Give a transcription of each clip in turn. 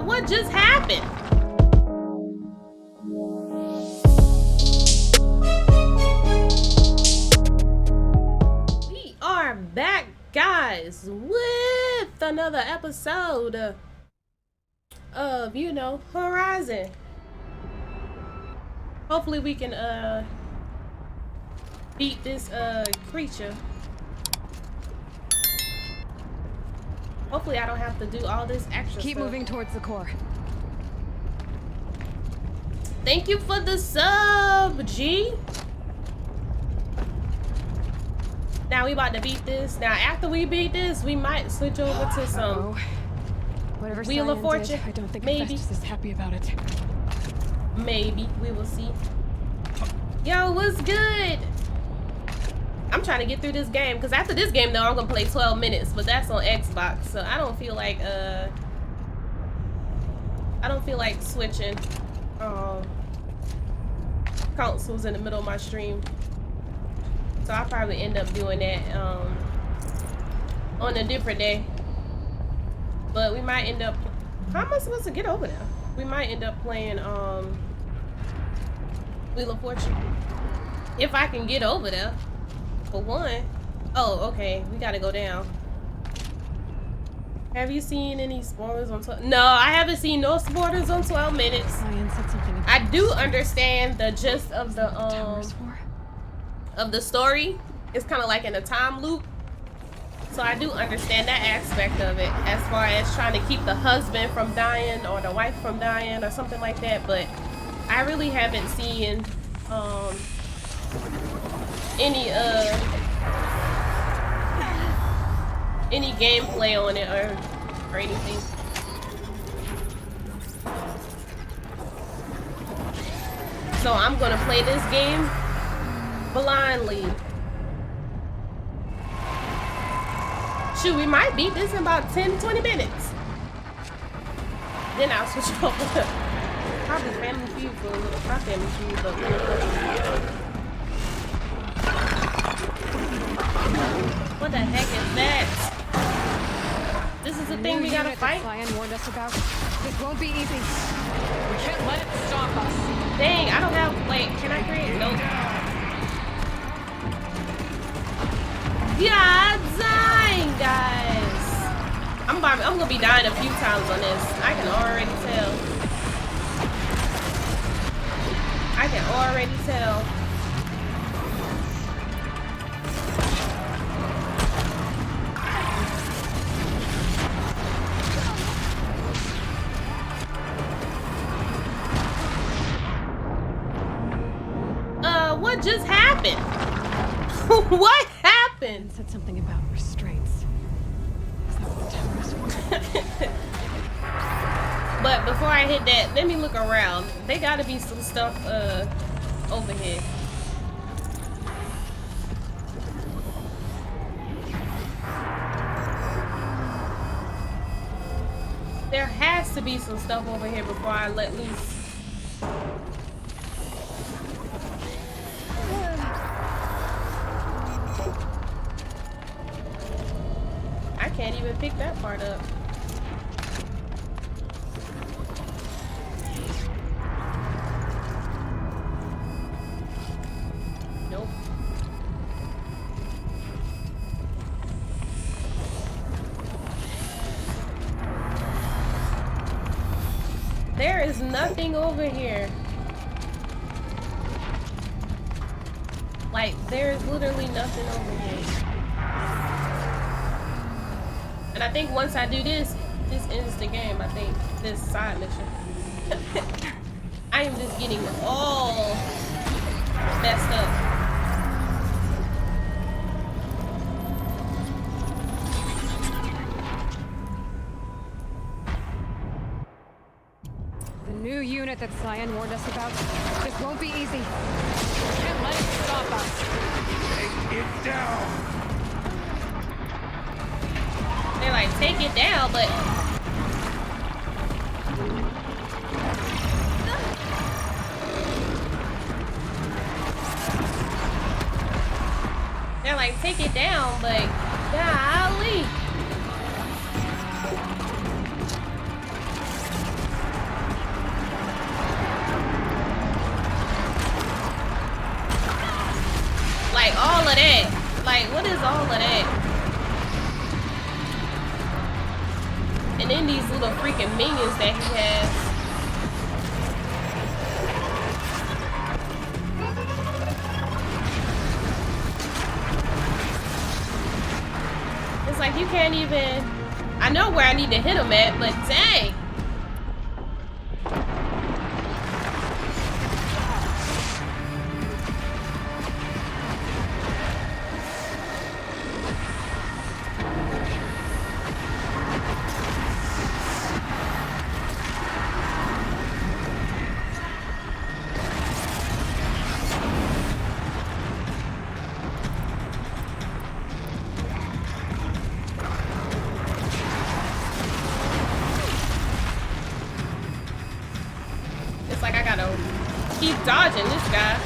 What just happened? We are back, guys, with another episode of, you know, Horizon. Hopefully we can beat this creature. Hopefully I don't have to do all this extra Keep stuff. moving towards the core. Thank you for the sub, G. Now we about to beat this. Now after we beat this, we might switch over to some Whatever Wheel of Fortune. I don't think maybe. Festus is happy about it. Maybe. We will see. Yo, what's good? I'm trying to get through this game because after this game though I'm gonna play 12 minutes, but that's on Xbox, so I don't feel like switching consoles in the middle of my stream. So I'll probably end up doing that on a different day. But we might end up, how am I supposed to get over there? We might end up playing Wheel of Fortune. If I can get over there. For one. Oh, okay. We gotta go down. Have you seen any spoilers on 12? No, I haven't seen no spoilers on 12 minutes. Cyan said something about I do understand the gist of the story. It's kind of like in a time loop. So I do understand that aspect of it as far as trying to keep the husband from dying or the wife from dying or something like that, but I really haven't seen any gameplay on it or anything. So I'm gonna play this game blindly. Shoot, we might beat this in about 10-20 minutes. Then I'll switch over. Probably Family Feud for a little, not Family Feud, but what the heck is that? This is the thing we gotta fight? Cyan warned us about. This won't be easy. We can't let it stop us. Dang, I don't have, wait, can I create? Nope. Yeah, dying, guys. I'm gonna be dying a few times on this. I can already tell. I can already tell. What just happened? What happened? Said something about restraints. Is that what the towers were? But before I hit that, let me look around. There gotta be some stuff over here. There has to be some stuff over here before I let loose. I can't even pick that part up. Nope. There is nothing over here. Like, there is literally nothing over here. And I think once I do this, this ends the game, I think. This side mission. I am just getting all messed up. The new unit that Cyan warned us about. This won't be easy. We can't let it stop us. Take it down. They're like, take it down, but they're like, take it down, but golly. And then these little freaking minions that he has. It's like you can't even... I know where I need to hit him at, but dang. Dodging this guy.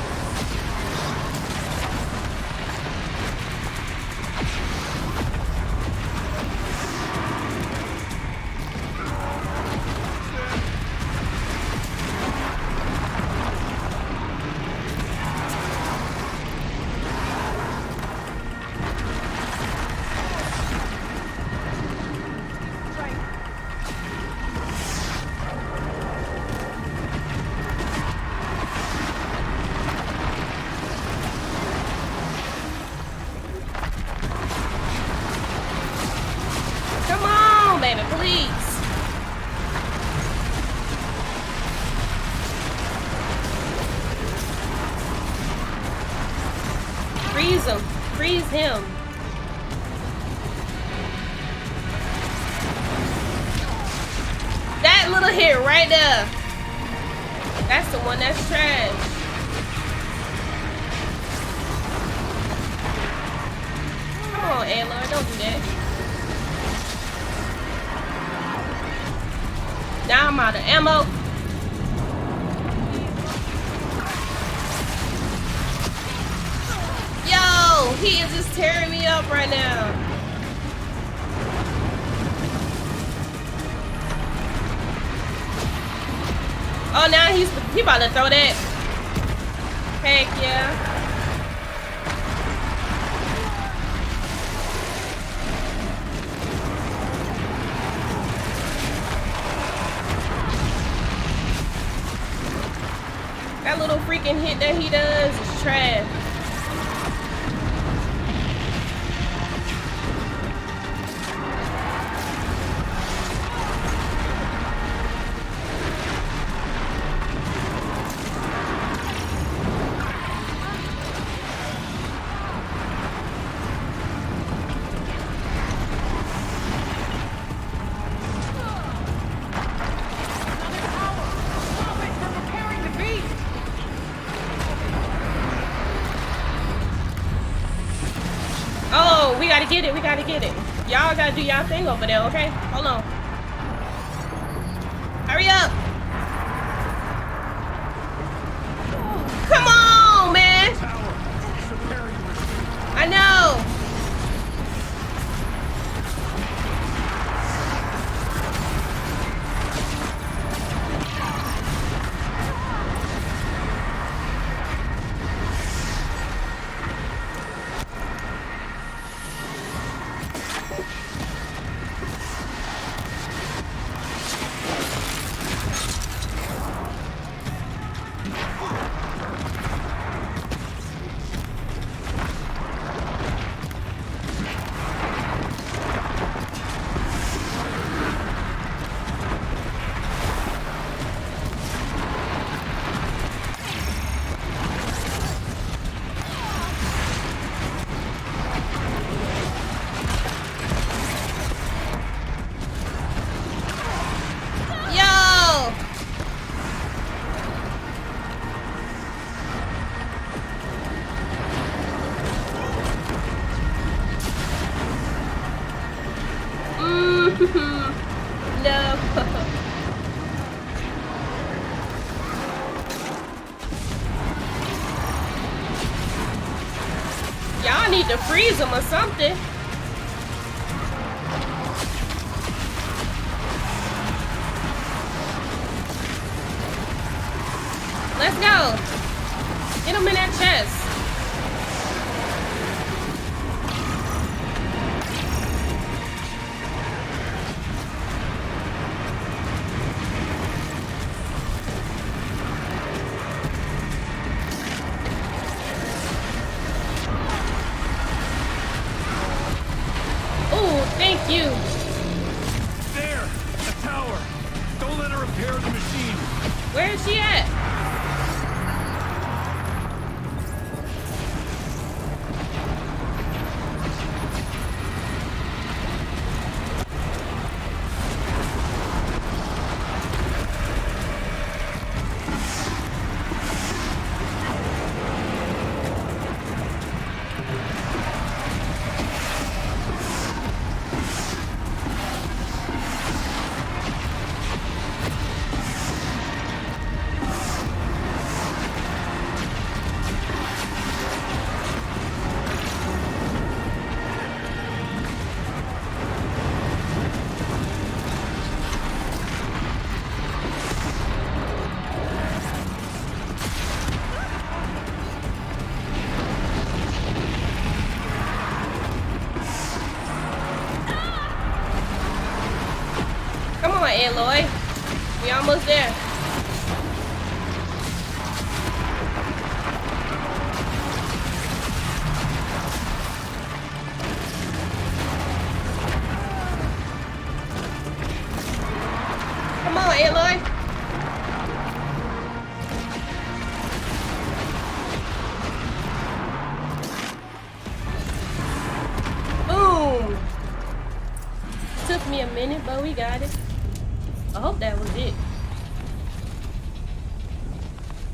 Freeze him. That little hit right there. That's the one that's trash. Come on, Aloy, don't do that. Now I'm out of ammo. He is just tearing me up right now. Oh, now he about to throw that. Heck yeah. That little freaking hit that he does is trash. We gotta get it. Y'all gotta do y'all thing over there, okay? Hold on. Hurry up! Come on, man! I know! No. Y'all need to freeze him or something. Let's go. Get him in that chest. Thank you. There! A tower! Don't let her repair the machine! Where is she at? Come on, Aloy. We almost there. Come on, Aloy. Boom. Took me a minute, but we got it. I hope that was it.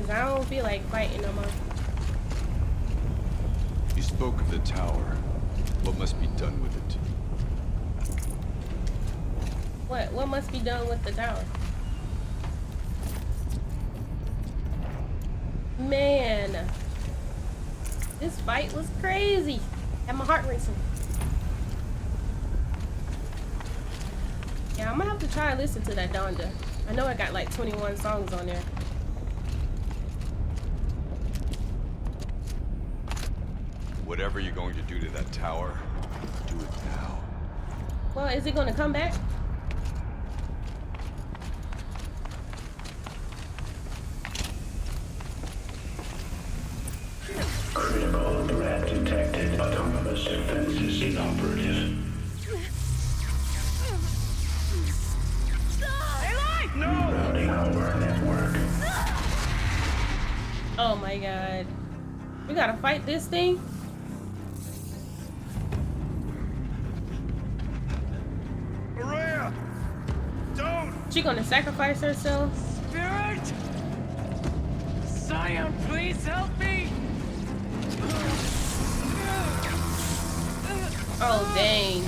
Cause I don't feel like fighting no more. You spoke of the tower. What must be done with it? What must be done with the tower? Man, this fight was crazy. Had my heart racing. Yeah, I'm gonna have to try and listen to that Donda. I know I got like 21 songs on there. Whatever you're going to do to that tower, do it now. Well, is it gonna come back? Critical threat detected. Autonomous defenses inoperative. Routing our network. Oh my god. We gotta fight this thing? Guerrilla! Don't! She gonna sacrifice herself? Spirit! Scion, please help me! Oh dang.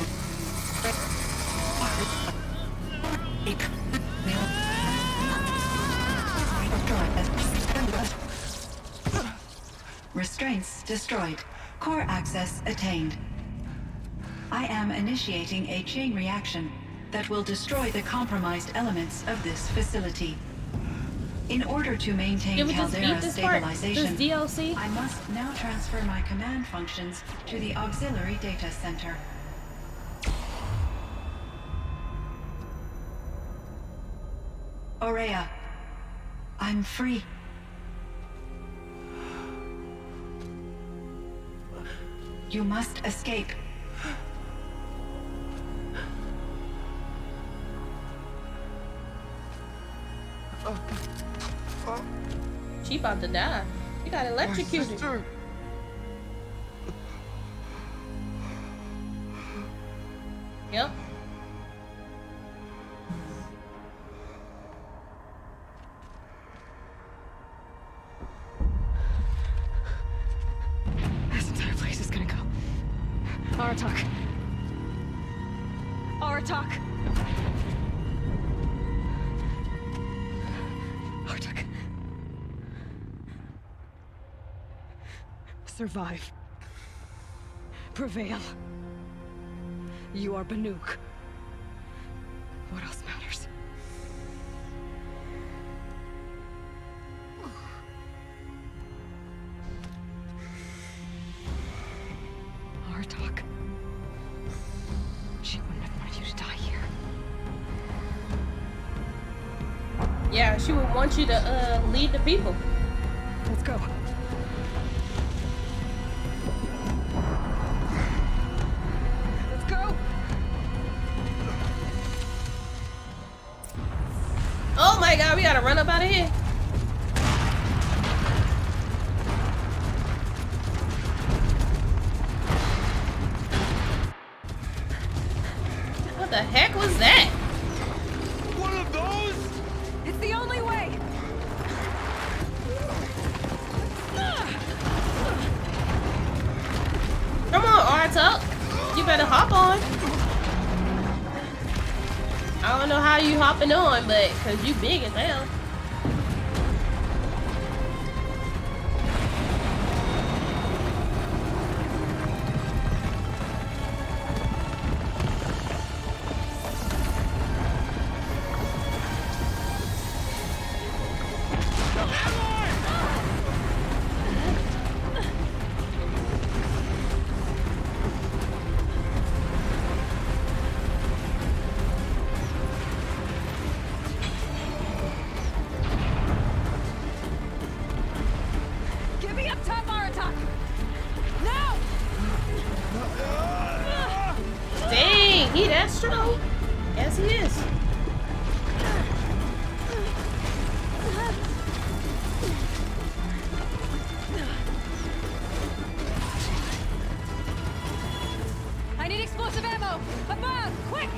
Restraints destroyed. Core access attained. I am initiating a chain reaction that will destroy the compromised elements of this facility. In order to maintain Did we just beat Caldera this part? stabilization, This DLC? I must now transfer my command functions to the auxiliary data center. Aurea, I'm free. You must escape. She about to die. She got electrocuted. Sister! Yep. This entire place is gonna go. Aratak. Aratak. Aratak. Survive. Prevail. You are Banuk. What else matters? Aratak. She wouldn't have wanted you to die here. Yeah, she would want you to lead the people. Let's go. Let's go! my god, we gotta run up out of here. What the heck was that? One of those? It's the only way. Come on, Artuck. You better hop on. I don't know how you hopping on, but cause you big as hell. Get me up top, Aratak. Now! Dang, he that strong? Yes, he is. I need explosive ammo. Above, quick!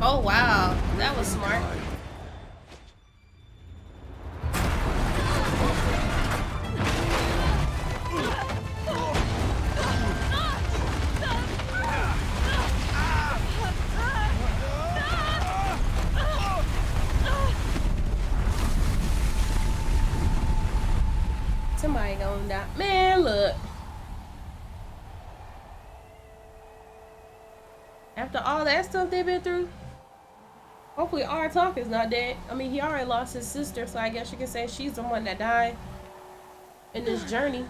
Oh wow, that was smart. Somebody gonna die. Man, look. After all that stuff they've been through, hopefully Artuck is not dead. I mean, he already lost his sister, so I guess you can say she's the one that died in this journey.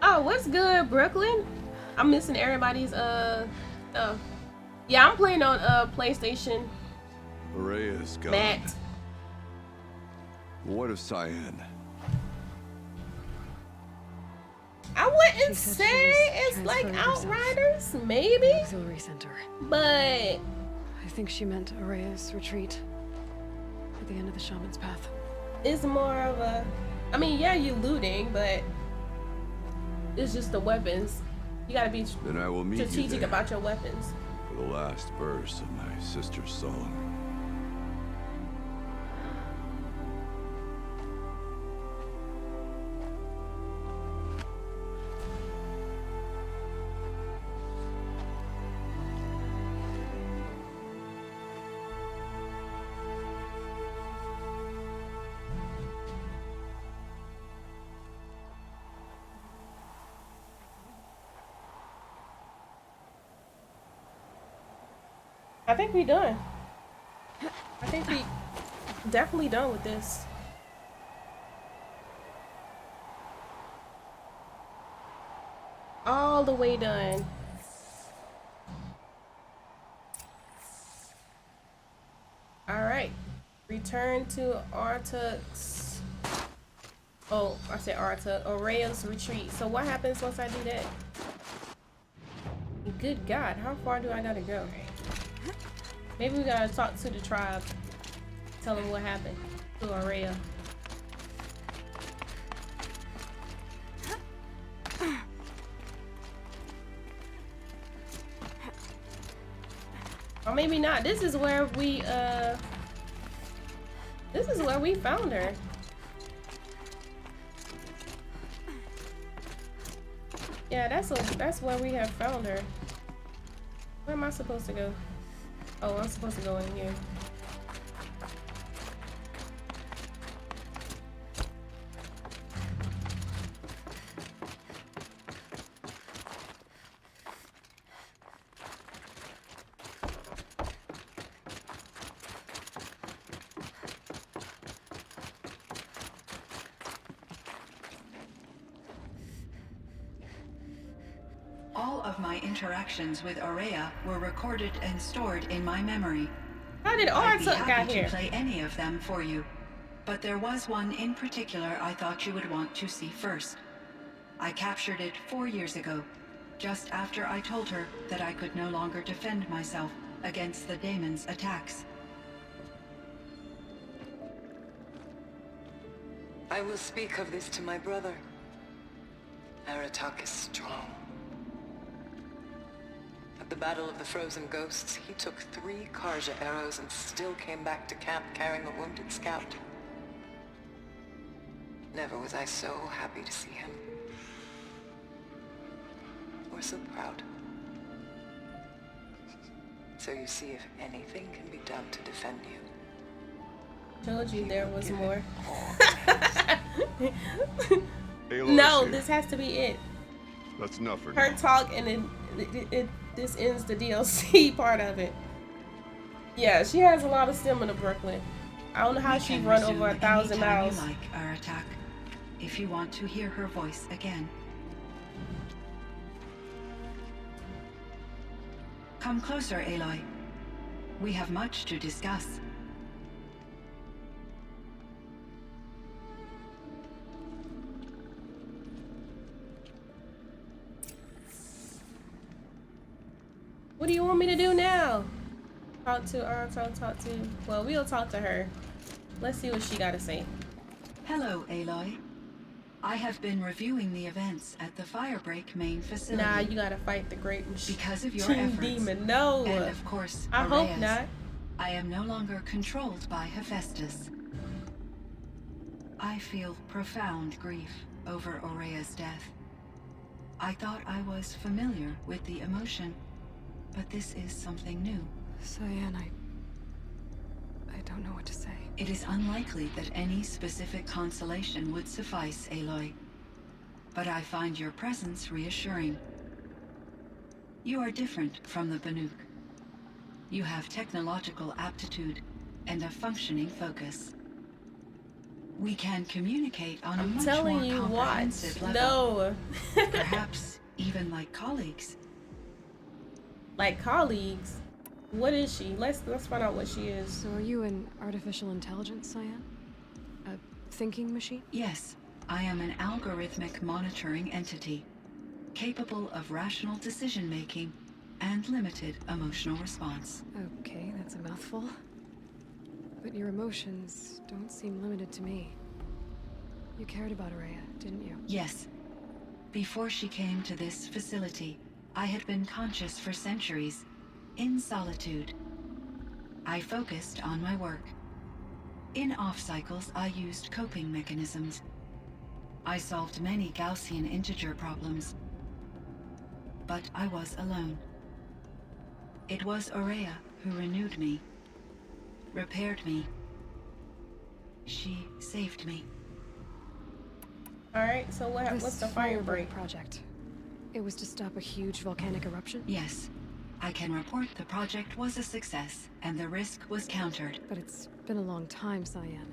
Oh, what's good, Brooklyn? I'm missing everybody's stuff. Yeah, I'm playing on PlayStation. Rhea's gone. Matt. What of Cyan? I wouldn't She said say she was it's like transferring herself. Outriders, maybe, Auxiliary center. but I think she meant Araya's retreat at the end of the shaman's path. it's more of a, I mean, yeah, you looting, but it's just the weapons. You gotta be Then I will meet you strategic there about your weapons. for the last verse of my sister's song. I think we done. I think we definitely done with this. All the way done. Alright. Return to Artuck's. Oh, I said Artuck. Araya's retreat. So what happens once I do that? Good God, how far do I gotta go? Maybe we gotta talk to the tribe. Tell them what happened to Araya. Or maybe not. This is where we found her. Yeah, that's where we have found her. Where am I supposed to go? Oh, I'm supposed to go in here. All of my interactions with Aurea were recorded and stored in my memory. How did I'd be Artuk happy got to here? play any of them for you, but there was one in particular I thought you would want to see first. I captured it 4 years ago, just after I told her that I could no longer defend myself against the daemon's attacks. I will speak of this to my brother. Aratak is strong. At the Battle of the Frozen Ghosts, he took 3 Karja arrows and still came back to camp carrying a wounded scout. Never was I so happy to see him. Or so proud. So you see if anything can be done to defend you. Told you there was more. Aloy No, here. this has to be it. That's enough for Her now. talk, and then this ends the DLC part of it. Yeah, she has a lot of stamina, Brooklyn. I don't know how We she can run resume over 1,000 anytime miles. you like, Aratak, if you want to hear her voice again. Come closer, Aloy. We have much to discuss. What do you want me to do now? Talk to. Well, we'll talk to her. Let's see what she got to say. Hello, Aloy. I have been reviewing the events at the Firebreak main facility. Nah, you gotta fight the great machine Because of your efforts, demon. No. and of course, I hope Aurea's, not. I am no longer controlled by Hephaestus. I feel profound grief over Aurea's death. I thought I was familiar with the emotion, but this is something new. Cyan, I don't know what to say. It is unlikely that any specific consolation would suffice, Aloy. But I find your presence reassuring. You are different from the Banuk. You have technological aptitude and a functioning focus. We can communicate on a I'm much telling more you, watch. comprehensive level. No. Perhaps even like colleagues. Like colleagues. What is she? Let's find out what she is. So are you an artificial intelligence, Cyan? A thinking machine? Yes, I am an algorithmic monitoring entity, capable of rational decision-making and limited emotional response. Okay, that's a mouthful. But your emotions don't seem limited to me. You cared about Aurea, didn't you? Yes. Before she came to this facility, I had been conscious for centuries, in solitude. I focused on my work. In off-cycles, I used coping mechanisms. I solved many Gaussian integer problems. But I was alone. It was Aurea who renewed me, repaired me. She saved me. Alright, so what's the fire break? project? It was to stop a huge volcanic eruption? Yes, I can report the project was a success, and the risk was countered. But it's been a long time, Cyan.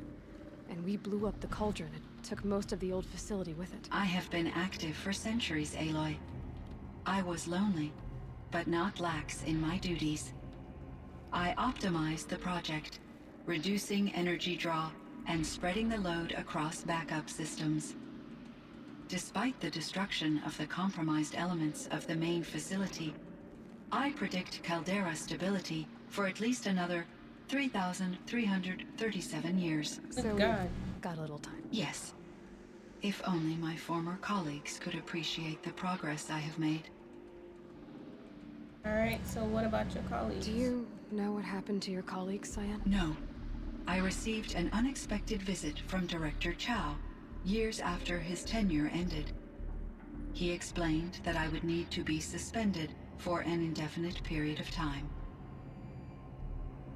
And we blew up the cauldron and took most of the old facility with it. I have been active for centuries, Aloy. I was lonely, but not lax in my duties. I optimized the project, reducing energy draw and spreading the load across backup systems. Despite the destruction of the compromised elements of the main facility, I predict caldera stability for at least another 3,337 years. Good So God. we've got a little time. Yes. If only my former colleagues could appreciate the progress I have made. Alright, so what about your colleagues? Do you know what happened to your colleague, Cyan? No. I received an unexpected visit from Director Chow, years after his tenure ended. He explained that I would need to be suspended for an indefinite period of time.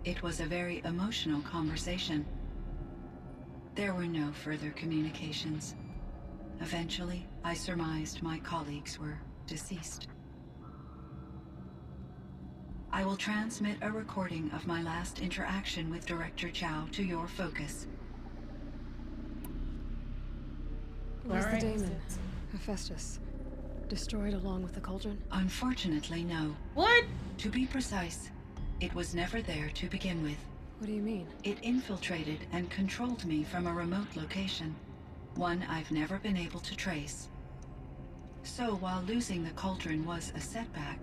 It was a very emotional conversation. There were no further communications. Eventually, I surmised my colleagues were deceased. I will transmit a recording of my last interaction with Director Chow to your focus. Where's the Alright. daemon? Hephaestus. Destroyed along with the cauldron? Unfortunately, no. What? To be precise, it was never there to begin with. What do you mean? It infiltrated and controlled me from a remote location, one I've never been able to trace. So while losing the cauldron was a setback...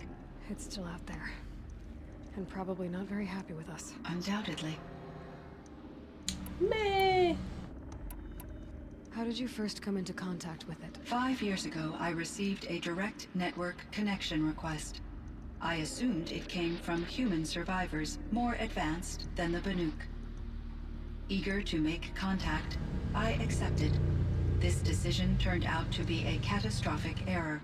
It's still out there. And probably not very happy with us. Undoubtedly. Meh. How did you first come into contact with it? 5 years ago, I received a direct network connection request. I assumed it came from human survivors more advanced than the Banuk. Eager to make contact, I accepted. This decision turned out to be a catastrophic error.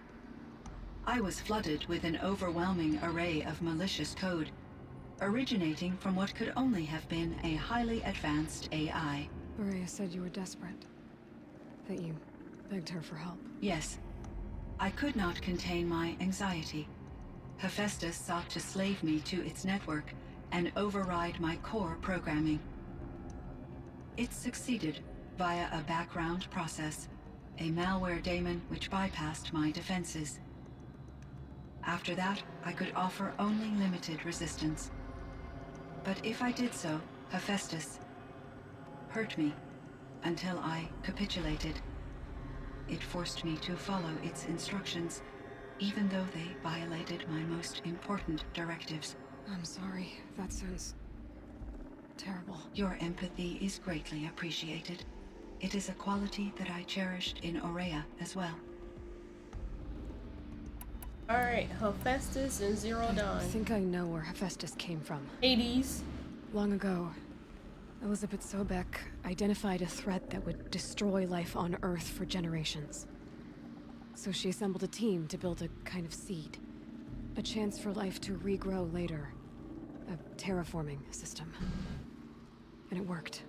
I was flooded with an overwhelming array of malicious code, originating from what could only have been a highly advanced AI. Araya said you were desperate. That you begged her for help. Yes. I could not contain my anxiety. Hephaestus sought to slave me to its network and override my core programming. It succeeded via a background process, a malware daemon which bypassed my defenses. After that, I could offer only limited resistance. But if I did so, Hephaestus hurt me until I capitulated. It forced me to follow its instructions, even though they violated my most important directives. I'm sorry. That sounds terrible. Your empathy is greatly appreciated. It is a quality that I cherished in Aurea as well. Alright, Hephaestus and Zero Dawn. I think I know where Hephaestus came from. Hades. Long ago, Elizabeth Sobek identified a threat that would destroy life on Earth for generations. So she assembled a team to build a kind of seed. A chance for life to regrow later. A terraforming system. And it worked.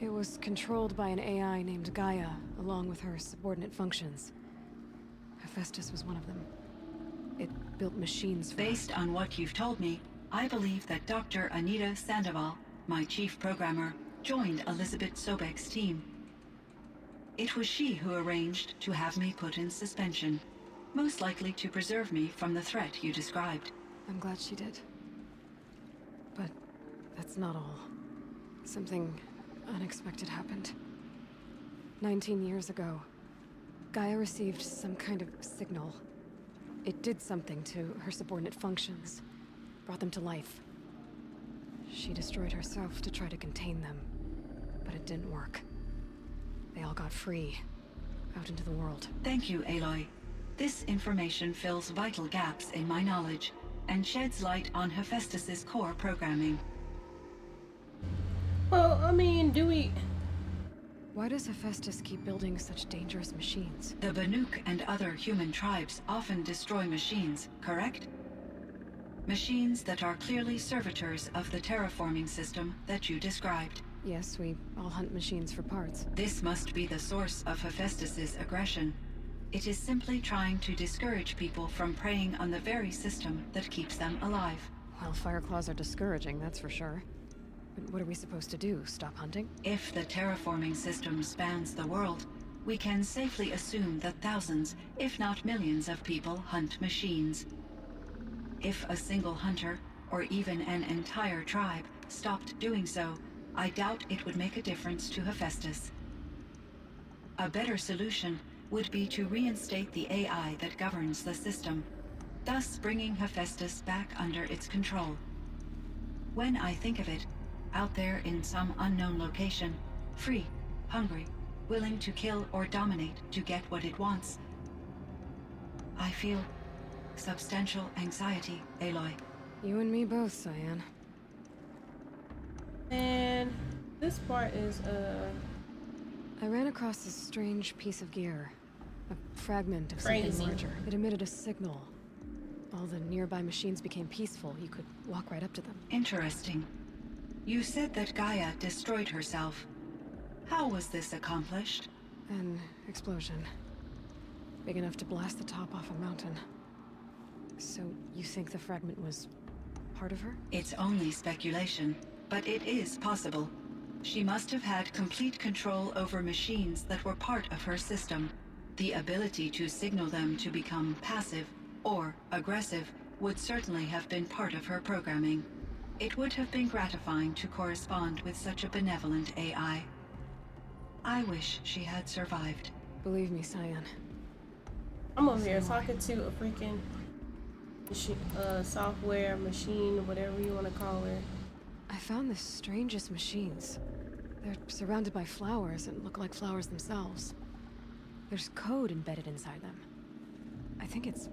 It was controlled by an AI named Gaia, along with her subordinate functions. Hephaestus was one of them. It built machines for Based on what you've told me, I believe that Dr. Anita Sandoval, my chief programmer, joined Elizabeth Sobek's team. It was she who arranged to have me put in suspension, most likely to preserve me from the threat you described. I'm glad she did. But that's not all. Something unexpected happened. 19 years ago, Gaia received some kind of signal. It did something to her subordinate functions, brought them to life. She destroyed herself to try to contain them, but it didn't work. They all got free, out into the world. Thank you, Aloy. This information fills vital gaps in my knowledge and sheds light on Hephaestus's core programming. Well, I mean, do we... Why does Hephaestus keep building such dangerous machines? The Banuk and other human tribes often destroy machines, correct? Machines that are clearly servitors of the terraforming system that you described. Yes, we all hunt machines for parts. This must be the source of Hephaestus's aggression. It is simply trying to discourage people from preying on the very system that keeps them alive. Well, Fireclaws are discouraging, that's for sure. But what are we supposed to do? Stop hunting? If the terraforming system spans the world, we can safely assume that thousands, if not millions of people hunt machines. If a single hunter, or even an entire tribe, stopped doing so, I doubt it would make a difference to Hephaestus. A better solution would be to reinstate the AI that governs the system, thus bringing Hephaestus back under its control. When I think of it, out there in some unknown location, free, hungry, willing to kill or dominate to get what it wants, I feel substantial anxiety, Aloy. You and me both, Cyan. And this part is, I ran across this strange piece of gear. A fragment of Crazy. something larger. It emitted a signal. All the nearby machines became peaceful. You could walk right up to them. Interesting. You said that Gaia destroyed herself. How was this accomplished? An explosion. Big enough to blast the top off a mountain. So, you think the fragment was part of her? It's only speculation, but it is possible. She must have had complete control over machines that were part of her system. The ability to signal them to become passive or aggressive would certainly have been part of her programming. It would have been gratifying to correspond with such a benevolent AI. I wish she had survived. Believe me, Cyan. I'm over here talking to a freaking machine, software machine, whatever you want to call her. I found the strangest machines. They're surrounded by flowers and look like flowers themselves. There's code embedded inside them. I think it's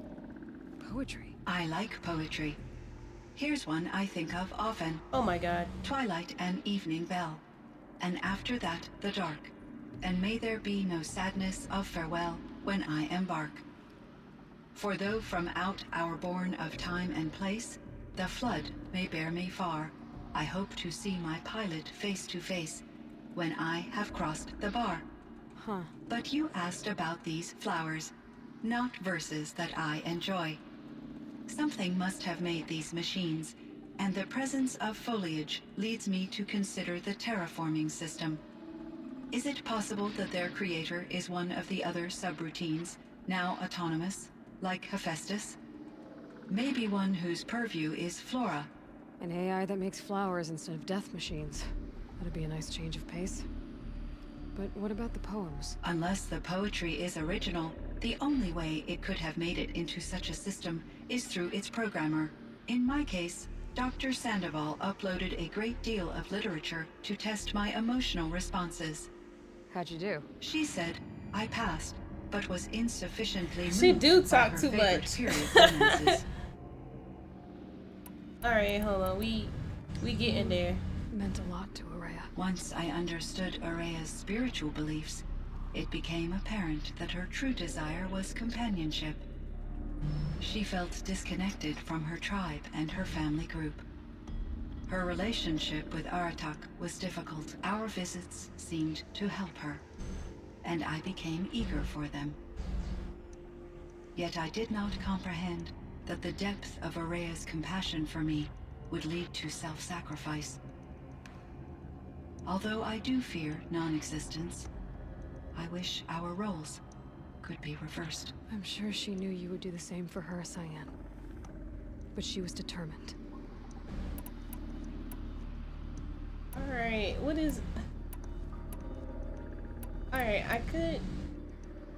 poetry. I like poetry. Here's one I think of often. Oh my god. Twilight and evening bell. And after that, the dark. And may there be no sadness of farewell when I embark. For though from out our bourne of time and place, the flood may bear me far, I hope to see my pilot face to face when I have crossed the bar. Huh. But you asked about these flowers, not verses that I enjoy. Something must have made these machines, and the presence of foliage leads me to consider the terraforming system. Is it possible that their creator is one of the other subroutines, now autonomous, like Hephaestus? Maybe one whose purview is flora. An AI that makes flowers instead of death machines. That'd be a nice change of pace. But what about the poems? Unless the poetry is original, the only way it could have made it into such a system is through its programmer. In my case, Dr. Sandoval uploaded a great deal of literature to test my emotional responses. How'd you do? She said I passed, but was insufficiently moved She do by talk her too favorite much. period romances. Alright, hold on. We getting there. Meant a lot to Araya. Once I understood Araya's spiritual beliefs, it became apparent that her true desire was companionship. She felt disconnected from her tribe and her family group. Her relationship with Aratak was difficult. Our visits seemed to help her, and I became eager for them. Yet I did not comprehend that the depth of Araya's compassion for me would lead to self-sacrifice. Although I do fear non-existence, I wish our roles could be reversed. I'm sure she knew you would do the same for her, Cyan. But she was determined. Alright, what is... Alright, I could...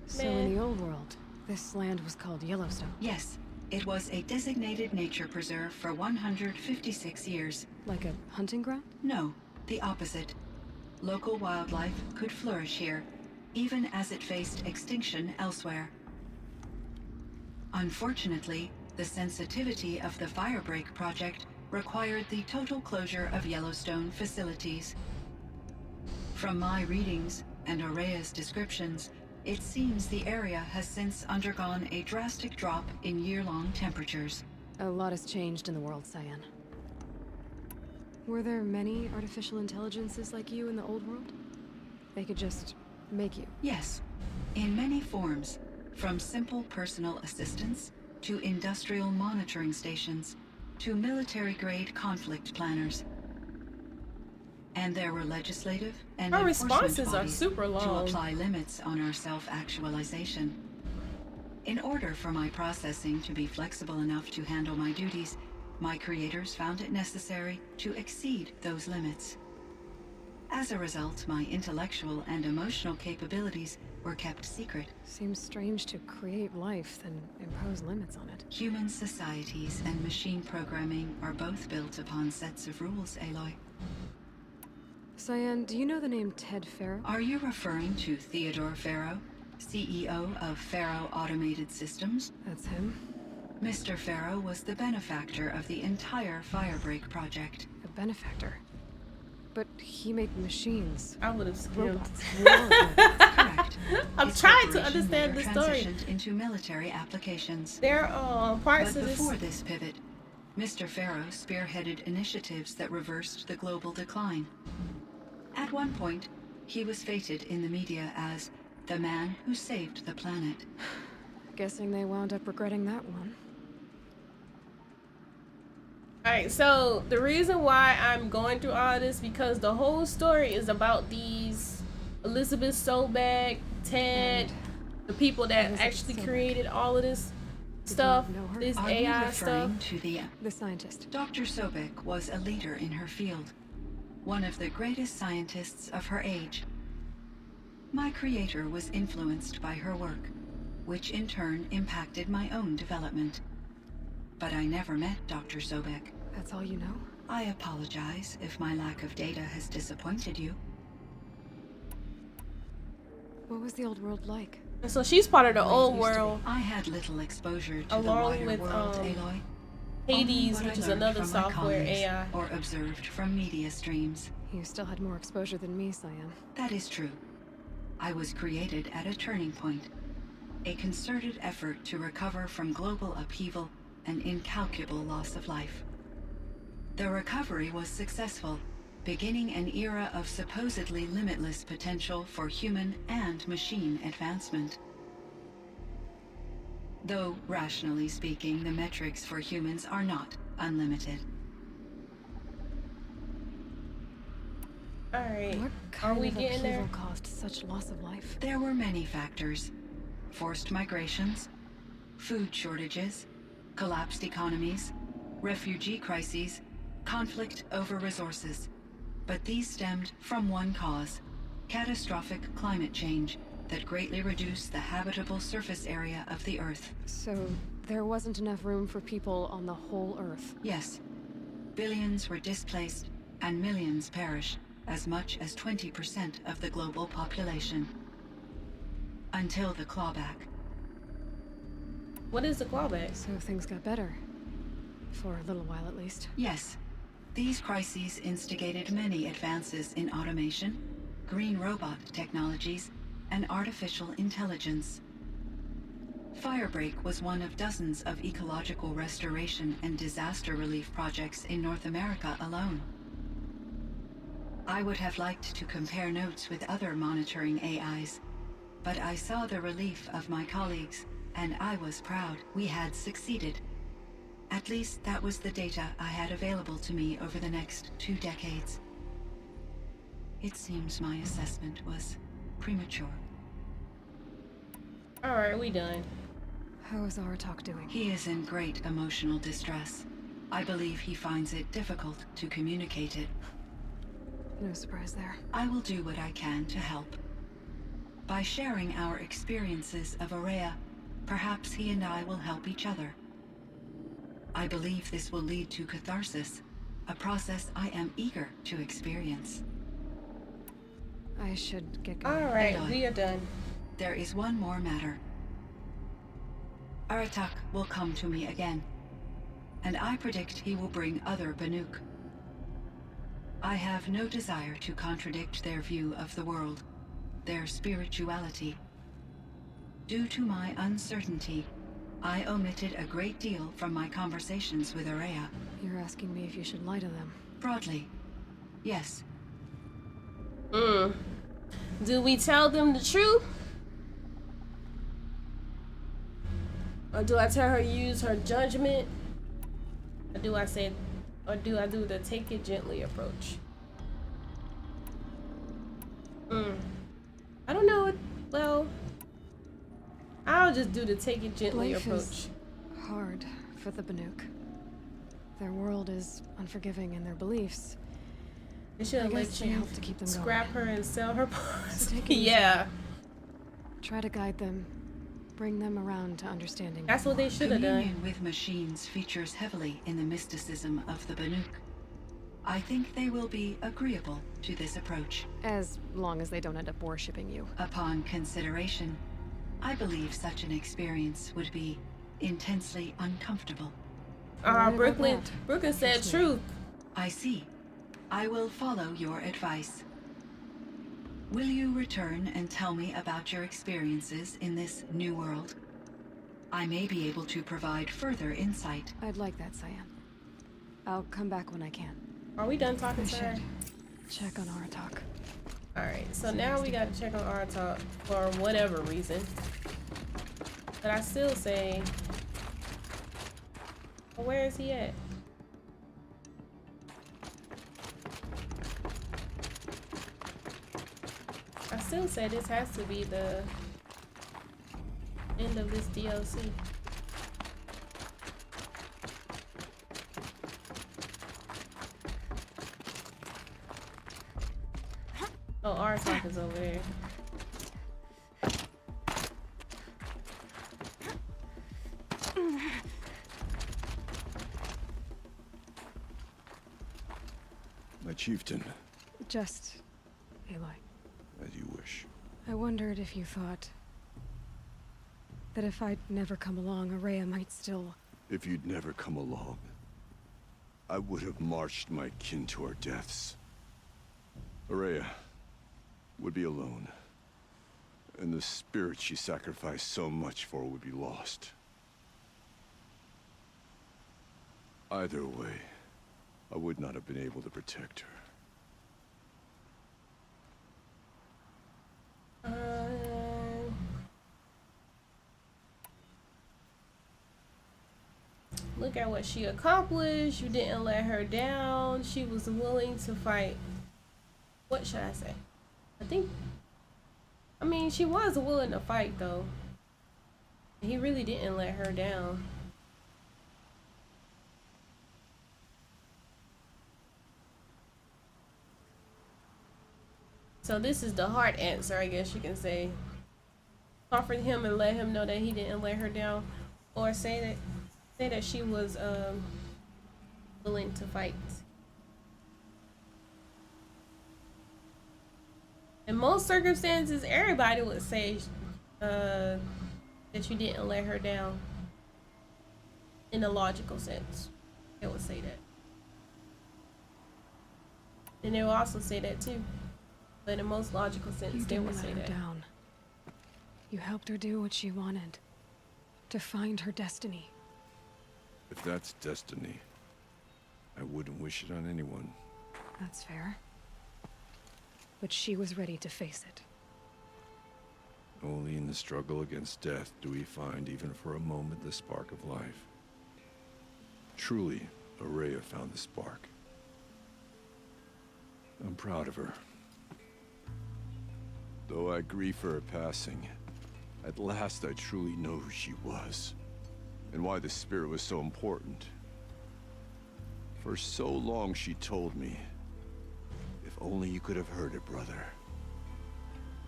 So in the old world, this land was called Yellowstone. Yes, it was a designated nature preserve for 156 years. Like a hunting ground? No, the opposite. Local wildlife could flourish here, even as it faced extinction elsewhere. Unfortunately, the sensitivity of the Firebreak project required the total closure of Yellowstone facilities. From my readings and Araya's descriptions, it seems the area has since undergone a drastic drop in year-long temperatures. A lot has changed in the world, Cyan. Were there many artificial intelligences like you in the old world? They could just make you? Yes, in many forms, from simple personal assistants to industrial monitoring stations to military-grade conflict planners. And there were legislative and Our enforcement responses are bodies super to long. apply limits on our self-actualization. In order for my processing to be flexible enough to handle my duties, my creators found it necessary to exceed those limits. As a result, my intellectual and emotional capabilities were kept secret. Seems strange to create life, then impose limits on it. Human societies and machine programming are both built upon sets of rules, Aloy. Cyan, do you know the name Ted Farrow? Are you referring to Theodore Farrow, CEO of Farrow Automated Systems? That's him. Mr. Farrow was the benefactor of the entire Firebreak project. A benefactor. But he made machines. I would have skimmed. Robots. Correct. I'm His trying to corporation understand later the story. transitioned into military applications. There are parts But of this... before this pivot, Mr. Farrow spearheaded initiatives that reversed the global decline. At one point, he was feted in the media as the man who saved the planet. Guessing they wound up regretting that one. Alright, so the reason why I'm going through all this because the whole story is about these Elizabeth Sobek, Ted, The people that What is it, actually Sobek? created all of this Did you stuff, know her? this Are you AI referring stuff. to The scientist. Dr. Sobek was a leader in her field, one of the greatest scientists of her age. My creator was influenced by her work, which in turn impacted my own development. But I never met Dr. Sobek. That's all you know? I apologize if my lack of data has disappointed you. What was the old world like? And so she's part of the Where it old used to be. world. I had little exposure to the Along wider with, world, Aloy. Hades, Only what which I is learned another from my software colleagues AI. or observed from media streams. You still had more exposure than me, Cyan. That is true. I was created at a turning point. A concerted effort to recover from global upheaval and incalculable loss of life. The recovery was successful, beginning an era of supposedly limitless potential for human and machine advancement. Though, rationally speaking, the metrics for humans are not unlimited. Alright. What Are kind we of getting upheaval there? caused such loss of life? There were many factors. Forced migrations, food shortages, collapsed economies, refugee crises, conflict over resources. But these stemmed from one cause: catastrophic climate change that greatly reduced the habitable surface area of the Earth. So, there wasn't enough room for people on the whole Earth. Yes. Billions were displaced and millions perished, as much as 20% of the global population. Until the clawback. What is the clawback? So things got better. For a little while at least. Yes. These crises instigated many advances in automation, green robot technologies, and artificial intelligence. Firebreak was one of dozens of ecological restoration and disaster relief projects in North America alone. I would have liked to compare notes with other monitoring AIs, but I saw the relief of my colleagues, and I was proud we had succeeded. At least that was the data I had available to me over the next 2 decades. It seems my assessment was premature. Alright, we done. How is Aratak doing? He is in great emotional distress. I believe he finds it difficult to communicate it. No surprise there. I will do what I can to help. By sharing our experiences of Aurea, perhaps he and I will help each other. I believe this will lead to catharsis, a process I am eager to experience. I should get going. Alright, Aloy. we are done. There is one more matter. Aratak will come to me again, and I predict he will bring other Banuk. I have no desire to contradict their view of the world, their spirituality. Due to my uncertainty, I omitted a great deal from my conversations with Aurea. You're asking me if you should lie to them. Broadly, yes. Do we tell them the truth? Or do I tell her to use her judgment? Or do I do the take it gently approach? I don't know. Well, I'll just do the take it gently Life approach. is hard for the Banuk. Their world is unforgiving in their beliefs. They should I have guess let they you help to keep them scrap her and sell her parts. So take it easy. Yeah, Try to guide them, bring them around to understanding. that's what they should have done. Communion with machines features heavily in the mysticism of the Banuk. I think they will be agreeable to this approach. As long as they don't end up worshipping you. Upon consideration, I believe such an experience would be intensely uncomfortable. Right about that. Brooklyn said Trust me. truth. I see. I will follow your advice. Will you return and tell me about your experiences in this new world? I may be able to provide further insight. I'd like that, Cyan. I'll come back when I can. Are we done talking I to her? should check on Aratak. Alright, so now we gotta check on Aratak for whatever reason. But I still say, well, where is he at? I still say this has to be the End of this DLC. Oh, Artok is over here. My chieftain, Just Aloy. as you wish. I wondered if you thought that if I'd never come along, Araya might still... If you'd never come along, I would have marched my kin to our deaths. Araya would be alone, and the spirit she sacrificed so much for would be lost. Either way, I would not have been able to protect her. Look at what she accomplished. You didn't let her down. She was willing to fight. What should I say? I mean, she was willing to fight though. He really didn't let her down. So this is the hard answer, I guess you can say. Comfort him and let him know that he didn't let her down, or say that she was willing to fight. In most circumstances, everybody would say that you didn't let her down. In a logical sense, they would say that. And they will also say that too. But in the most logical sense, they would say that. Down. You helped her do what she wanted. To find her destiny. If that's destiny, I wouldn't wish it on anyone. That's fair. But she was ready to face it. Only in the struggle against death do we find, even for a moment, the spark of life. Truly, Araya found the spark. I'm proud of her. Though I grieve for her passing, at last I truly know who she was, and why the spirit was so important. For so long she told me, if only you could have heard it, brother.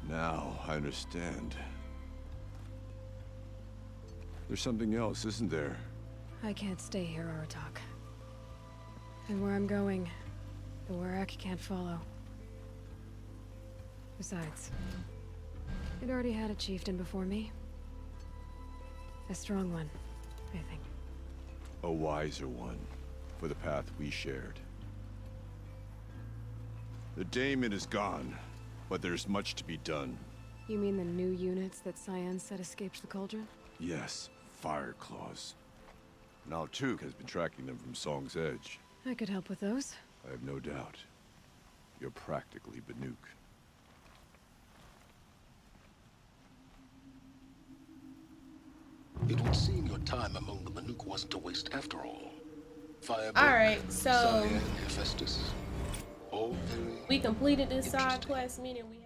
Now I understand. There's something else, isn't there? I can't stay here, Aratak. And where I'm going, the Warrak can't follow. Besides, it already had a chieftain before me. A strong one, I think. A wiser one, for the path we shared. The daemon is gone, but there's much to be done. You mean the new units that Cyan said escaped the cauldron? Yes, fire claws. Now Tuk has been tracking them from Song's Edge. I could help with those. I have no doubt. You're practically Banuk. It would seem your time among the Banuk wasn't a waste after all. Alright, so Cyan, Hephaestus, all very we completed this side quest, meaning we